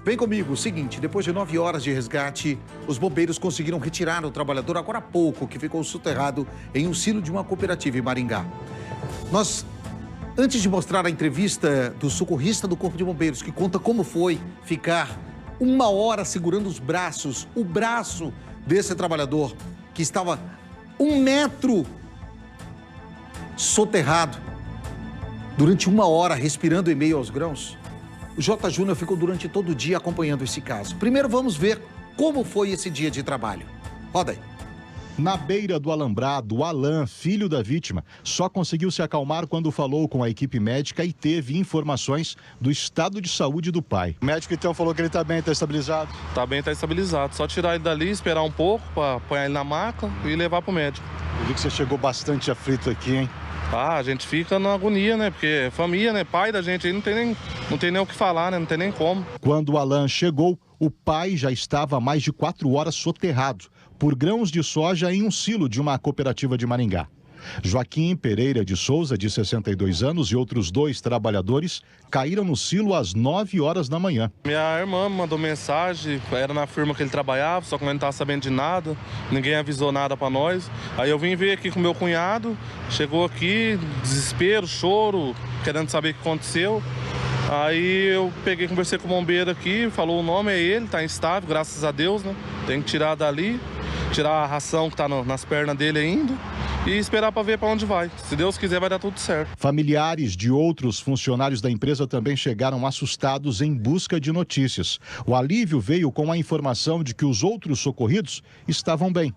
Vem comigo, o seguinte, depois de 9 horas de resgate, os bombeiros conseguiram retirar o trabalhador agora há pouco, que ficou soterrado em um silo de uma cooperativa em Maringá. Antes de mostrar a entrevista do socorrista do Corpo de Bombeiros, que conta como foi ficar 1 hora segurando o braço desse trabalhador, que estava 1 metro soterrado, durante 1 hora, respirando em meio aos grãos. O J. Júnior ficou durante todo o dia acompanhando esse caso. Primeiro vamos ver como foi esse dia de trabalho. Roda aí. Na beira do alambrado, o Alan, filho da vítima, só conseguiu se acalmar quando falou com a equipe médica e teve informações do estado de saúde do pai. O médico então falou que ele está bem, está estabilizado? Está bem, está estabilizado. Só tirar ele dali, esperar um pouco para pôr ele na maca e levar para o médico. Eu vi que você chegou bastante aflito aqui, hein? Ah, a gente fica na agonia, né? Porque família, né? Pai da gente aí não tem nem o que falar, né? Não tem nem como. Quando o Alan chegou, o pai já estava há mais de 4 horas soterrado por grãos de soja em um silo de uma cooperativa de Maringá. Joaquim Pereira de Souza, de 62 anos, e outros 2 trabalhadores caíram no silo às 9 horas da manhã. Minha irmã me mandou mensagem, era na firma que ele trabalhava, só que eu não estava sabendo de nada, ninguém avisou nada para nós. Aí eu vim ver aqui com meu cunhado, chegou aqui, desespero, choro, querendo saber o que aconteceu. Aí eu peguei, conversei com o bombeiro aqui, falou o nome, é ele, tá instável, graças a Deus, né? Tem que tirar dali, tirar a ração que tá nas pernas dele ainda e esperar para ver para onde vai. Se Deus quiser, vai dar tudo certo. Familiares de outros funcionários da empresa também chegaram assustados em busca de notícias. O alívio veio com a informação de que os outros socorridos estavam bem.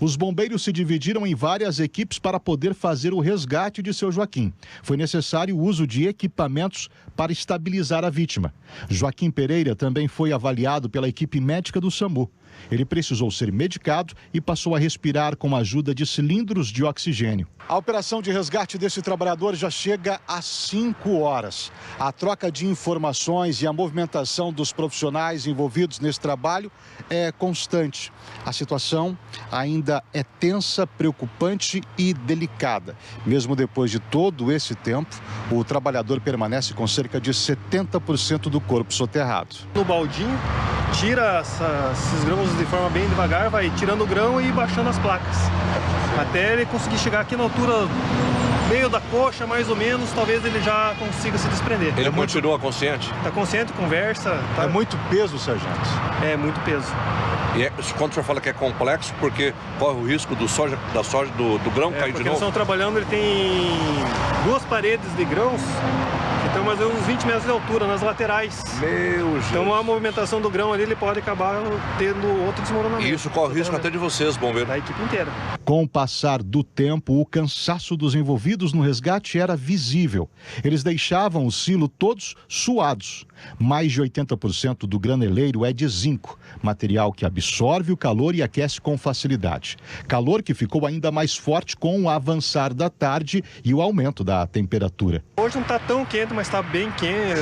Os bombeiros se dividiram em várias equipes para poder fazer o resgate de seu Joaquim. Foi necessário o uso de equipamentos para estabilizar a vítima. Joaquim Pereira também foi avaliado pela equipe médica do SAMU. Ele precisou ser medicado e passou a respirar com a ajuda de cilindros de oxigênio. A operação de resgate desse trabalhador já chega às 5 horas. A troca de informações e a movimentação dos profissionais envolvidos nesse trabalho é constante. A situação ainda é tensa, preocupante e delicada. Mesmo depois de todo esse tempo, o trabalhador permanece com cerca de 70% do corpo soterrado. No baldinho, tira esses grãos de forma bem devagar, vai tirando o grão e baixando as placas. Até ele conseguir chegar aqui na altura meio da coxa, mais ou menos, talvez ele já consiga se desprender. Ele continua consciente? Está consciente, conversa. Tá... É muito peso, sargento? É, muito peso. E quando o senhor fala que é complexo, porque corre o risco do grão cair de novo? Porque eles estão trabalhando, ele tem 2 paredes de grãos, que estão mais ou menos uns 20 metros de altura nas laterais. Meu Deus. Então a movimentação do grão ali, ele pode acabar tendo outro desmoronamento. E isso corre risco até de vocês, bombeiros. Da equipe inteira. Com o passar do tempo, o cansaço dos envolvidos no resgate era visível. Eles deixavam o silo todos suados. Mais de 80% do graneleiro é de zinco, material que absorve o calor e aquece com facilidade. Calor que ficou ainda mais forte com o avançar da tarde e o aumento da temperatura. Hoje não está tão quente, mas está bem quente.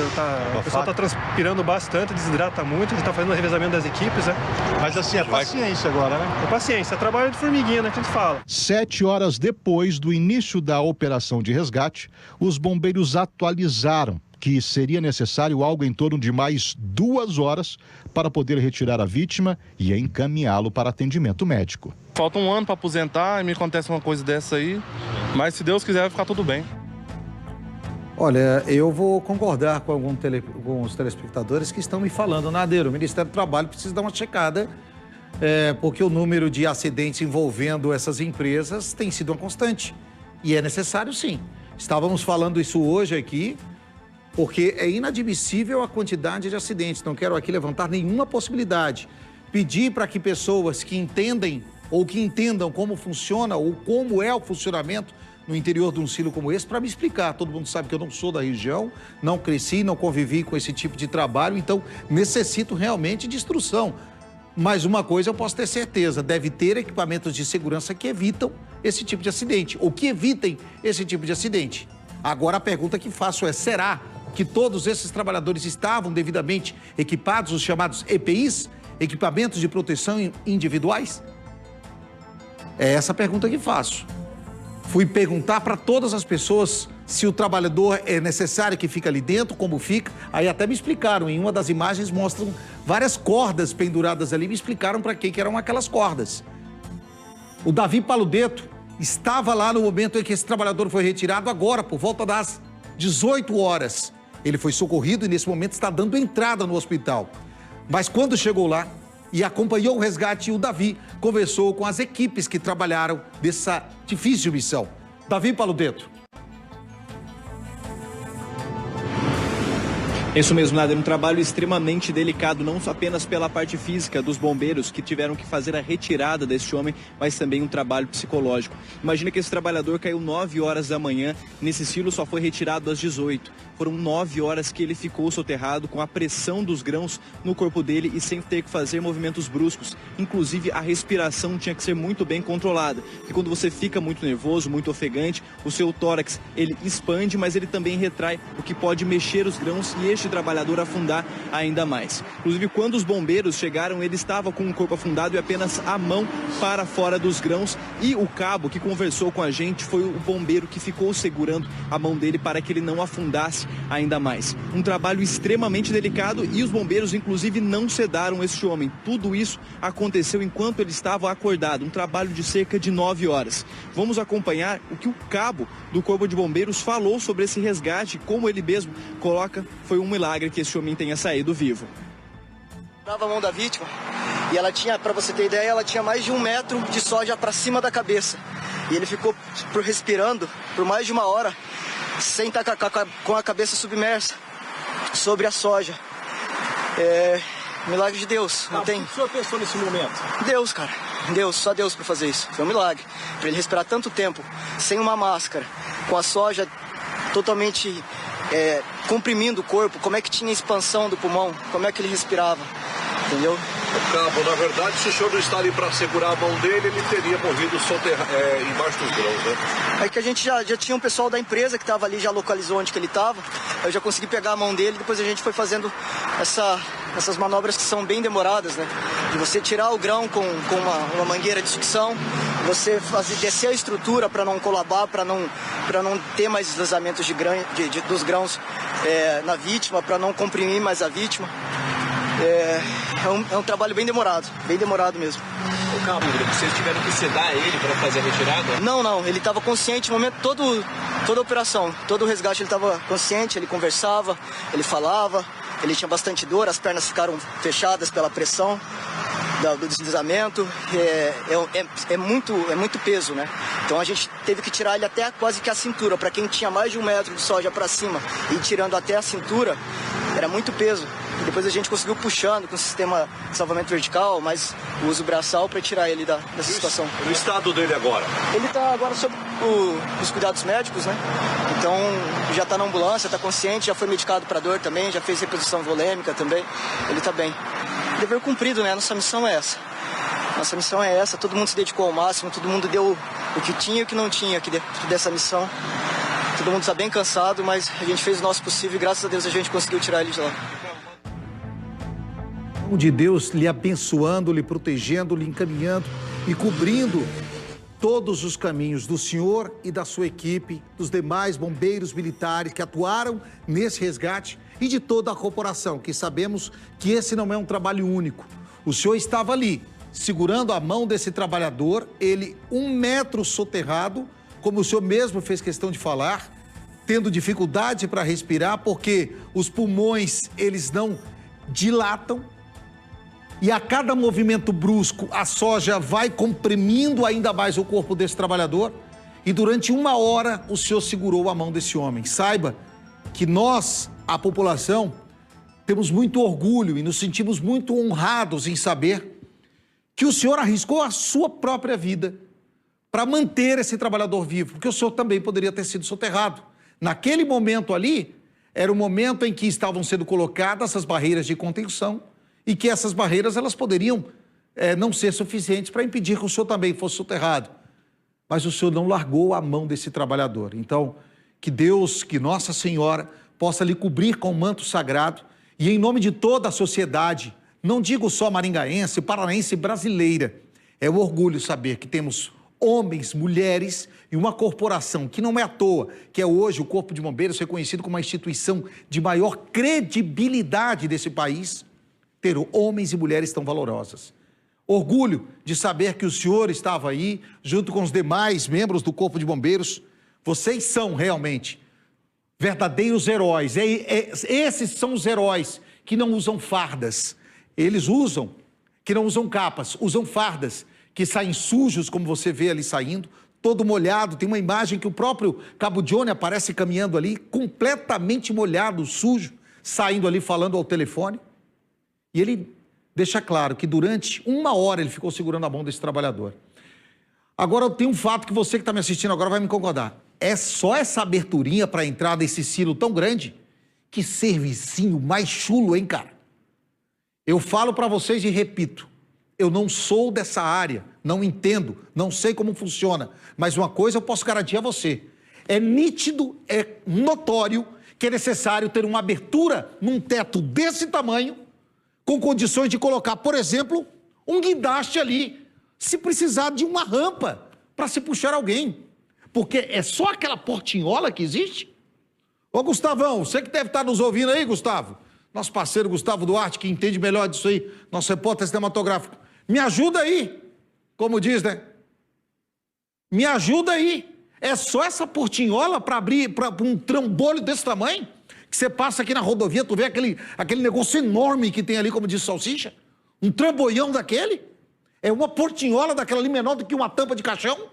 O pessoal está transpirando bastante, desidrata muito. A gente está fazendo o revezamento das equipes, né? Mas assim, é paciência agora, né? É paciência, é trabalho de formiguinha, né, que a gente fala. 7 horas depois do início da operação de resgate, os bombeiros atualizaram que seria necessário algo em torno de mais 2 horas para poder retirar a vítima e encaminhá-lo para atendimento médico. Falta 1 ano para aposentar e me acontece uma coisa dessa aí, mas se Deus quiser vai ficar tudo bem. Olha, eu vou concordar com alguns telespectadores que estão me falando, Nadeiro, o Ministério do Trabalho precisa dar uma checada, porque o número de acidentes envolvendo essas empresas tem sido uma constante. E é necessário, sim. Estávamos falando isso hoje aqui, porque é inadmissível a quantidade de acidentes. Não quero aqui levantar nenhuma possibilidade. Pedir para que pessoas que entendem ou que entendam como funciona ou como é o funcionamento no interior de um silo como esse, para me explicar. Todo mundo sabe que eu não sou da região, não cresci, não convivi com esse tipo de trabalho, então necessito realmente de instrução. Mas uma coisa eu posso ter certeza, deve ter equipamentos de segurança que evitam esse tipo de acidente, ou que evitem esse tipo de acidente. Agora a pergunta que faço é, será que todos esses trabalhadores estavam devidamente equipados, os chamados EPIs, equipamentos de proteção individuais? É essa a pergunta que faço. Fui perguntar para todas as pessoas se o trabalhador é necessário que fique ali dentro, como fica. Aí até me explicaram, em uma das imagens mostram várias cordas penduradas ali, me explicaram para que eram aquelas cordas. O Davi Paludeto estava lá no momento em que esse trabalhador foi retirado, agora, por volta das 18 horas. Ele foi socorrido e nesse momento está dando entrada no hospital. Mas quando chegou lá e acompanhou o resgate, o Davi conversou com as equipes que trabalharam dessa difícil missão. Davi Paludeto. Isso mesmo, Nader, um trabalho extremamente delicado, não apenas pela parte física dos bombeiros que tiveram que fazer a retirada deste homem, mas também um trabalho psicológico. Imagina que esse trabalhador caiu 9 horas da manhã, nesse silo só foi retirado às 18. Foram 9 horas que ele ficou soterrado com a pressão dos grãos no corpo dele e sem ter que fazer movimentos bruscos. Inclusive, a respiração tinha que ser muito bem controlada. E quando você fica muito nervoso, muito ofegante, o seu tórax, ele expande, mas ele também retrai, o que pode mexer os grãos e este trabalhador afundar ainda mais. Inclusive, quando os bombeiros chegaram, ele estava com o corpo afundado e apenas a mão para fora dos grãos. E o cabo que conversou com a gente foi o bombeiro que ficou segurando a mão dele para que ele não afundasse ainda mais. Um trabalho extremamente delicado e os bombeiros, inclusive, não sedaram este homem. Tudo isso aconteceu enquanto ele estava acordado. Um trabalho de cerca de 9 horas. Vamos acompanhar o que o cabo do Corpo de Bombeiros falou sobre esse resgate. Como ele mesmo coloca, foi um milagre que esse homem tenha saído vivo. Dava a mão da vítima e ela tinha, para você ter ideia, ela tinha mais de 1 metro de soja para cima da cabeça. E ele ficou respirando por mais de 1 hora sem estar com a cabeça submersa sobre a soja. Milagre de Deus, não tem? O que o senhor pensou nesse momento? Deus, cara. Deus, só Deus para fazer isso. Foi um milagre. Para ele respirar tanto tempo sem uma máscara, com a soja totalmente comprimindo o corpo, como é que tinha expansão do pulmão, como é que ele respirava, entendeu? Cabo, na verdade, se o senhor não está ali para segurar a mão dele, ele teria morrido embaixo dos grãos, né? É que a gente já tinha um pessoal da empresa que estava ali, já localizou onde que ele estava. Eu já consegui pegar a mão dele, depois a gente foi fazendo essas manobras que são bem demoradas, né? De você tirar o grão com uma mangueira de sucção, você descer a estrutura para não colabar, para não ter mais deslizamentos dos grãos na vítima, para não comprimir mais a vítima. É um trabalho bem demorado mesmo. Ô Cabo, vocês tiveram que sedar ele para fazer a retirada? Não, ele estava consciente no momento, toda a operação, todo o resgate ele estava consciente, ele conversava, ele falava, ele tinha bastante dor, as pernas ficaram fechadas pela pressão do deslizamento, é muito peso, né? Então a gente teve que tirar ele até quase que a cintura. Para quem tinha mais de 1 metro de soja para cima e tirando até a cintura, era muito peso. E depois a gente conseguiu puxando com o sistema de salvamento vertical, mas o uso braçal para tirar ele dessa situação. O estado dele agora? Ele está agora sob os cuidados médicos, né? Então já está na ambulância, está consciente, já foi medicado para dor também, já fez reposição volêmica também. Ele está bem. Dever cumprido, né? Nossa missão é essa. Nossa missão é essa, todo mundo se dedicou ao máximo, todo mundo deu o que tinha e o que não tinha aqui dentro dessa missão. Todo mundo está bem cansado, mas a gente fez o nosso possível e graças a Deus a gente conseguiu tirar ele de lá. De Deus lhe abençoando, lhe protegendo, lhe encaminhando e cobrindo todos os caminhos do senhor e da sua equipe, dos demais bombeiros militares que atuaram nesse resgate e de toda a corporação, que sabemos que esse não é um trabalho único. O senhor estava ali, segurando a mão desse trabalhador, ele 1 metro soterrado, como o senhor mesmo fez questão de falar, tendo dificuldade para respirar, porque os pulmões, eles não dilatam, e a cada movimento brusco, a soja vai comprimindo ainda mais o corpo desse trabalhador. E durante 1 hora, o senhor segurou a mão desse homem. Saiba que nós, a população, temos muito orgulho e nos sentimos muito honrados em saber que o senhor arriscou a sua própria vida para manter esse trabalhador vivo, porque o senhor também poderia ter sido soterrado. Naquele momento ali, era o momento em que estavam sendo colocadas essas barreiras de contenção, e que essas barreiras elas poderiam não ser suficientes para impedir que o senhor também fosse soterrado. Mas o senhor não largou a mão desse trabalhador. Então, que Deus, que Nossa Senhora, possa lhe cobrir com o manto sagrado e em nome de toda a sociedade, não digo só maringaense, paranaense e brasileira, é um orgulho saber que temos Homens, mulheres e uma corporação que não é à toa, que é hoje o Corpo de Bombeiros reconhecido como a instituição de maior credibilidade desse país, ter homens e mulheres tão valorosas. Orgulho de saber que o senhor estava aí, junto com os demais membros do Corpo de Bombeiros. Vocês são realmente verdadeiros heróis. Esses são os heróis que não usam fardas. Eles que não usam capas, usam fardas, que saem sujos, como você vê ali saindo, todo molhado. Tem uma imagem que o próprio Cabo Johnny aparece caminhando ali, completamente molhado, sujo, saindo ali falando ao telefone. E ele deixa claro que durante 1 hora ele ficou segurando a mão desse trabalhador. Agora, tem um fato que você que está me assistindo agora vai me concordar. É só essa aberturinha para entrar desse silo tão grande? Que servicinho mais chulo, hein, cara? Eu falo para vocês e repito, eu não sou dessa área, não entendo, não sei como funciona, mas uma coisa eu posso garantir a você, é nítido, é notório que é necessário ter uma abertura num teto desse tamanho, com condições de colocar, por exemplo, um guindaste ali, se precisar de uma rampa para se puxar alguém, porque é só aquela portinhola que existe? Ô Gustavão, você que deve estar nos ouvindo aí, Gustavo, nosso parceiro Gustavo Duarte, que entende melhor disso aí, nosso repórter cinematográfico, me ajuda aí, como diz, né? Me ajuda aí. É só essa portinhola para abrir para um trambolho desse tamanho? Que você passa aqui na rodovia, tu vê aquele negócio enorme que tem ali, como diz Salsicha? Um trambolhão daquele? É uma portinhola daquela ali menor do que uma tampa de caixão?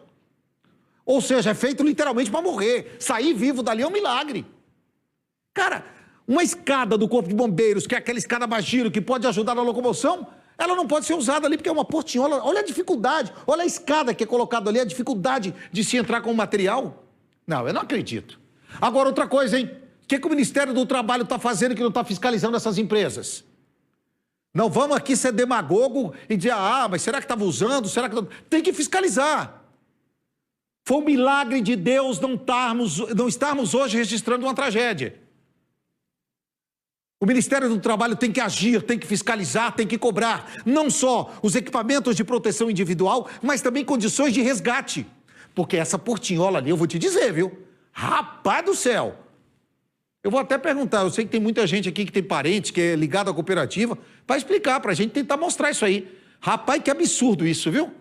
Ou seja, é feito literalmente para morrer. Sair vivo dali é um milagre. Cara, uma escada do Corpo de Bombeiros, que é aquela escada bagiro que pode ajudar na locomoção, ela não pode ser usada ali porque é uma portinhola. Olha a dificuldade, olha a escada que é colocada ali, a dificuldade de se entrar com o material. Não, eu não acredito. Agora, outra coisa, hein? O que o Ministério do Trabalho está fazendo que não está fiscalizando essas empresas? Não vamos aqui ser demagogo e dizer, mas será que estava usando? Será que não? Tem que fiscalizar. Foi um milagre de Deus não estarmos hoje registrando uma tragédia. O Ministério do Trabalho tem que agir, tem que fiscalizar, tem que cobrar, não só os equipamentos de proteção individual, mas também condições de resgate. Porque essa portinhola ali, eu vou te dizer, viu? Rapaz do céu! Eu vou até perguntar, eu sei que tem muita gente aqui que tem parente, que é ligado à cooperativa, para explicar para a gente, tentar mostrar isso aí. Rapaz, que absurdo isso, viu?